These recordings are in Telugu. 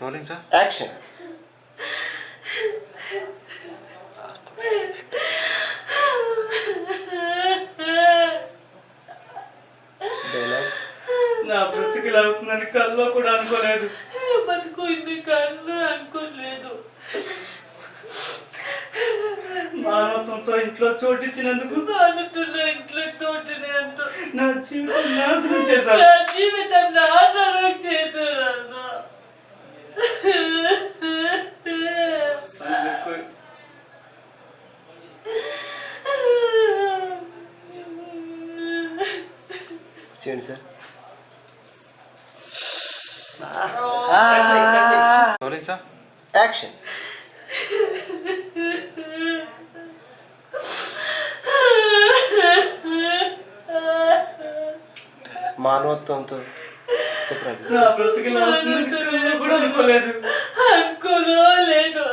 Rolling sir. యాక్షన్. నా బ్రతుకు ఇలా అవుతుందని కల్లో కూడా అనుకోలేదు. బతుకుంది కళ్ళు అనుకోలేదు. మానవత్వంతో ఇంట్లో చోటిచ్చినందుకు నానుతున్న ఇంట్లో తోటని అంటూ నా జీవితం నాశనం చేశారు. నా జీవితం నాశనం చేశారన్న. చేయండి సార్. Rolling sir. యాక్షన్. మానవత్వంతో చెప్పరాదు. నా బ్రతుకు ఇలా అవుతుందని కల్లో కూడా అనుకోలేదు. అనుకోలేదు.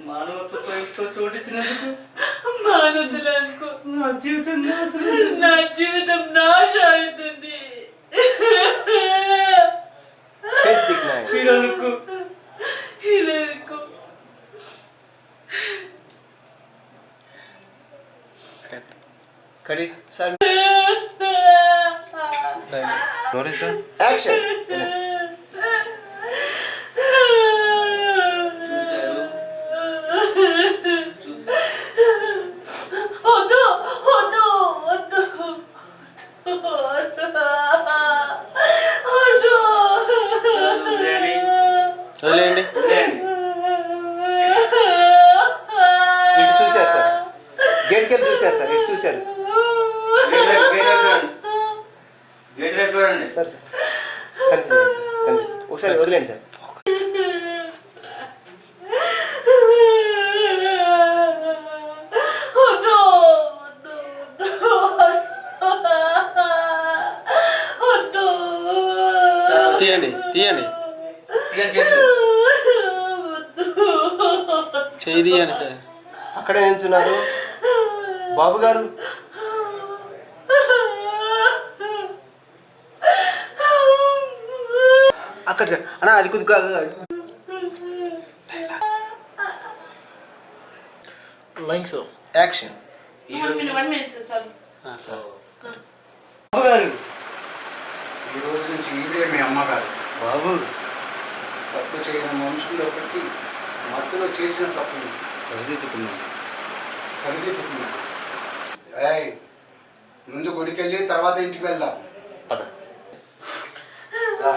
మానవత్వంతో ఇంట్లో చోటిచ్చినందుకు మానవులు అనుకో. నా జీవితం నాశనం నా చేశారు. జీవితం నాశనం అవుతుంది. ఫేస్ దిక్నా హీరోలకు హీరోయిన్కు కడి సార్. Rolling sir. యాక్షన్. వద్దు వద్దు వద్దు వద్దు. వదిలేయండి. ఇటు చూశారు సార్. గేట్కి వెళ్ళి చూశారు సార్. ఇటు చూశారు సార్. సార్ కనిపించండి. ఒకసారి వదిలేండి సార్. వద్దు వద్దు వద్దు. తీయండి తీయండి. చేయి తీయండి సార్. అక్కడే నిల్చున్నారు బాబు గారు. అక్కడ అన్నా అది కొద్దిగా లైన్స్ యాక్షన్. అమ్మగారు ఈ రోజు నుంచి ఈవిడే మీ అమ్మగారు. బాబు తప్పు చేయని మనుషుల్లో పెట్టి మధ్యలో చేసిన తప్పుని సరిదిద్దుకున్నాను. సరిదిద్దుకున్నాను. ఏయ్, ముందు గుడికి వెళ్ళి తర్వాత ఇంటికి వెళ్దాం. పద. రా.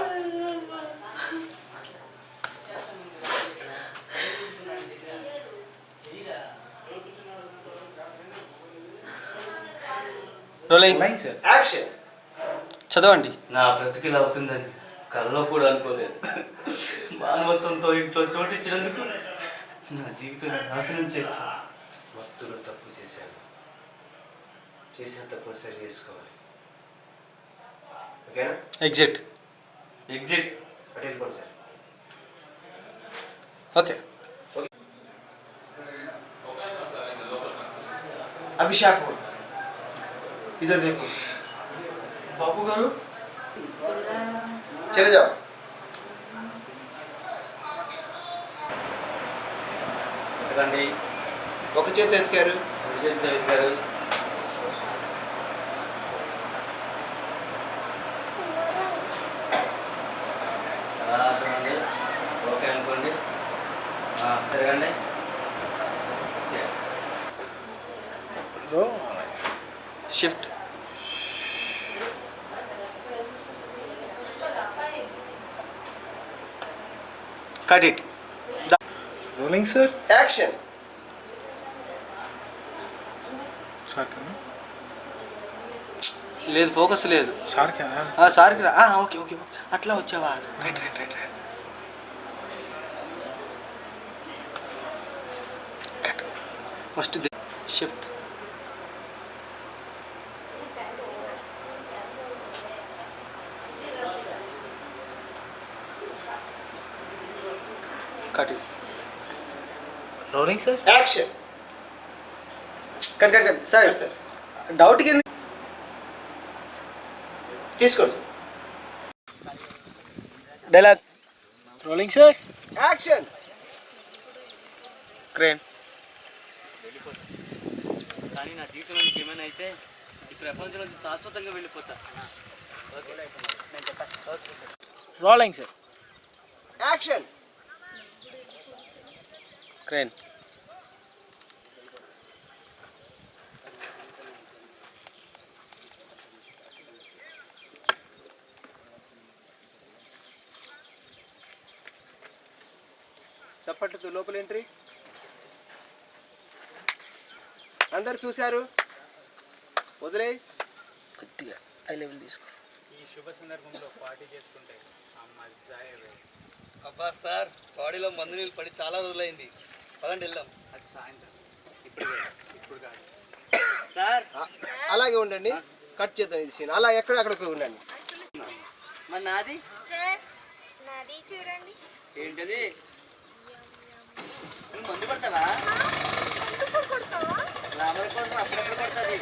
రోలింగ్. Like sir. యాక్షన్. చదవండి. నా బ్రతుకు ఇలా అవుతుందని కల్లో కూడా అనుకోలేదు. మానవత్వంతో ఇంట్లో చోటిచ్చినందుకు నా జీవితం నాశనం చేశారు. భక్తులు తప్పు చేశారు. చేసిన తప్పు సరి చేసుకోవాలి. ఓకేనా? ఎగ్జిట్. ఎగ్జిట్. అటు వెళ్ళిపోండి సార్. ఓకే. अभिषेक इधर देखो. బాబు గారు चले जाओ. ఎందుకండి ఒక చేత ఎత్తారు. గారు చూడండి. ఓకే అనుకోండి. తిరగండి. Shift. Cut it. Rolling sir. Action. Sir లేదు, ఫోకస్ లేదు. సార్ సార్కి రా. ఓకే ఓకే అట్లా వచ్చావా. Right right right right. Cut. First shift. Cut it. Rolling sir. Action. Cut cut cut. Sir sir doubt కింద తీసుకోండి sir. Dialogue. Rolling sir. Action. Crane. కానీ నా జీవితంలో నీకు ఏమైనా అయితే ఈ ప్రపంచంలో నుంచి శాశ్వతంగా వెళ్ళిపోతా. Rolling sir. యాక్షన్. క్రేన్. చప్పట్టుతో లోపల ఎంట్రీ. అందరు చూశారు. వదిలే. కొద్దిగా హై లెవెల్ తీసుకో. ఈ శుభ సందర్భంలో పార్టీ చేసుకుంటే ఆ మజాయే వేరు. అబ్బా సార్, బాడీలో మందు నీళ్ళు పడి చాలా రోజులైంది. పదండి వెళ్దాం. అది సాయంత్రం. ఇప్పుడు కాదు. సార్ అలాగే ఉండండి. కట్ చేద్దాం ఇది సీన్. అలా ఎక్కడెక్కడికి ఉండండి. మరి నాది సార్ నాది చూడండి. ఏంటది? నువ్వు మందు పడతావా? రామల కోసం అప్పుడప్పుడు పడుతుంది.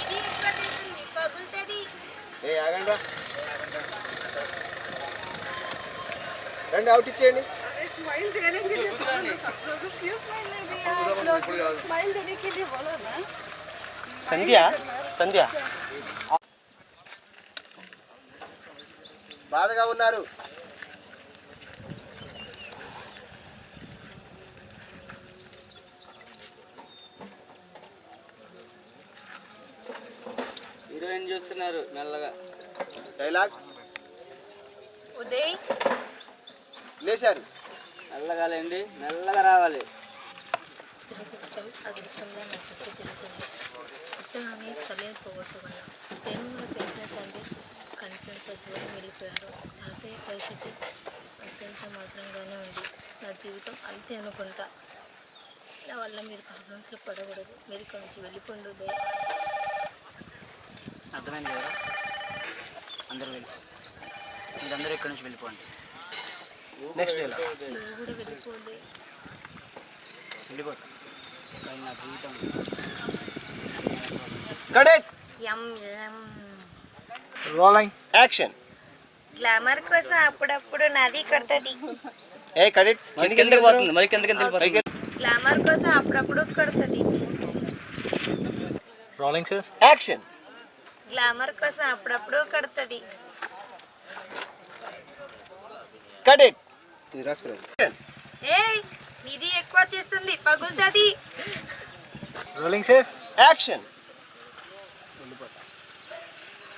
ఇది ఎక్కువ చేస్తుంది పగులుతుంది. ఏ ఆగండి రా. రండి అవుట్ ఇచ్చేయండి. स्माइल देने के लिए क्यों स्माइल नहीं दिया आप लोग? स्माइल देने के लिए बोलो ना. సంధ్య సంధ్య బాధగా ఉన్నారు. హీరోయిన్ చూస్తున్నారు మెల్లగా. డైలాగ్. ఉదయ్ లేచారు. మెల్లగా లేండి, మెల్లగా రావాలి. దురదృష్టం అదృష్టంగా నా చుట్టూ తిరుగుతుంది. పుట్టగానే తల్లిని పోగొట్టుకున్నా. ప్రేమలో పెంచిన తండ్రి కంచంతో దూరం వెళ్ళిపోయారు. తాతయ్య పరిస్థితి అత్యంత మాత్రంగానే ఉంది. నా జీవితం అంతే అనుకుంటా. నా వల్ల మీరు ప్రాబ్లమ్స్లో పడకూడదు. మీరు ఇక్కడ నుంచి వెళ్ళిపోండు ఉదయ్. అర్థమైంది కదా? అందరూ వెళ్ళి మీరందరూ ఇక్కడి నుంచి వెళ్ళిపోండి. Next dialogue. నువ్వు కూడా వెళ్ళిపోండి. వెళ్ళిపోతాం. కానీ నా జీవితం కడెట్. యమ్ యమ్. రోలింగ్. యాక్షన్. గ్లామర్ కోసం అప్పుడప్పుడు నాది కడుతుంది. ఏ కడెట్. మరి కిందకి పోతుంది, మరి కిందకి వెళ్ళిపోతుంది. గ్లామర్ కోసం అప్పుడప్పుడు కడుతుంది. Rolling sir. యాక్షన్. గ్లామర్ కోసం అప్పుడప్పుడు కడుతుంది. కడెట్. ఇది రాసుకురా. ఏయ్ ఇది ఎక్కువ చేస్తుంది పగులుతుంది. Rolling sir. యాక్షన్.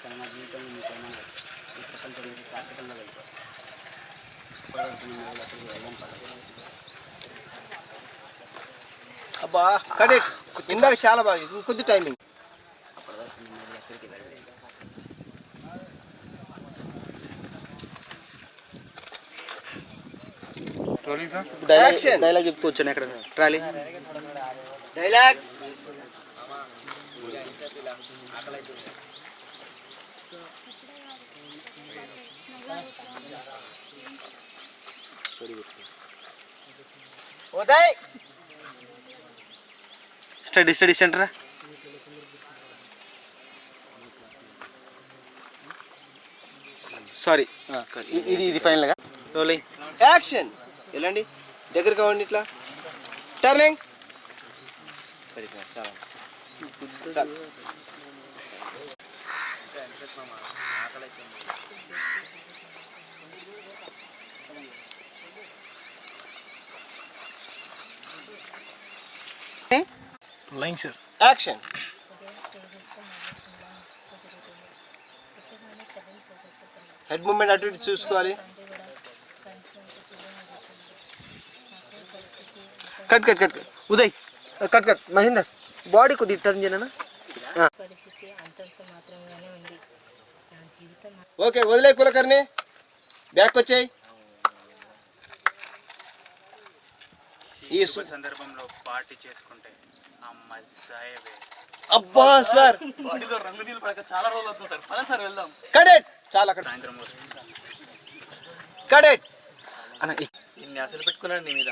కానీ నా జీవితం మీకైనా ఈ ప్రపంచం నుంచి శాశ్వతంగా వెళ్ళిపోతాం. అబ్బా కడెట్. ఇందాక చాలా బాగా. ఇంకొద్ది timing. Rolling sir. Action. Dialogue చెప్పి కూర్చొని అక్కడ ట్రాలీ. డైలాగ్. ఉదయ్. స్టడీ సెంటరా. సారీ, ఇది ఫైనల్గా. రోలింగ్. యాక్షన్. వెళ్ళండి దగ్గరగా ఉండి ఇట్లా టర్నింగ్. సరే చాలా చాలు. Rolling sir. Action. Head movement అటు ఇటు చూసుకోవాలి. Cut cut cut Uday, cut Mahender, body కొద్దిగా టర్న్ చేయనా. పరిస్థితి అంతంత మాత్రంగానే ఉంది. నా జీవితం ఓకే వదిలే కులకర్ణి. బ్యాక్ వచ్చాయి. ఈ సందర్భంలో పార్టీ చేసుకుంటే ఆ మజాయే వేరు. అబ్బా సార్. బాడీలో రంగు నీళ్ళు పడక చాలా రోజులు అవుతుంది సార్. పదండి సార్ వెళ్దాం. కడెట్. చాలా సాయంత్రం కడెట్. అన్న ఇన్ని ఆశలు పెట్టుకున్నాను నీ మీద.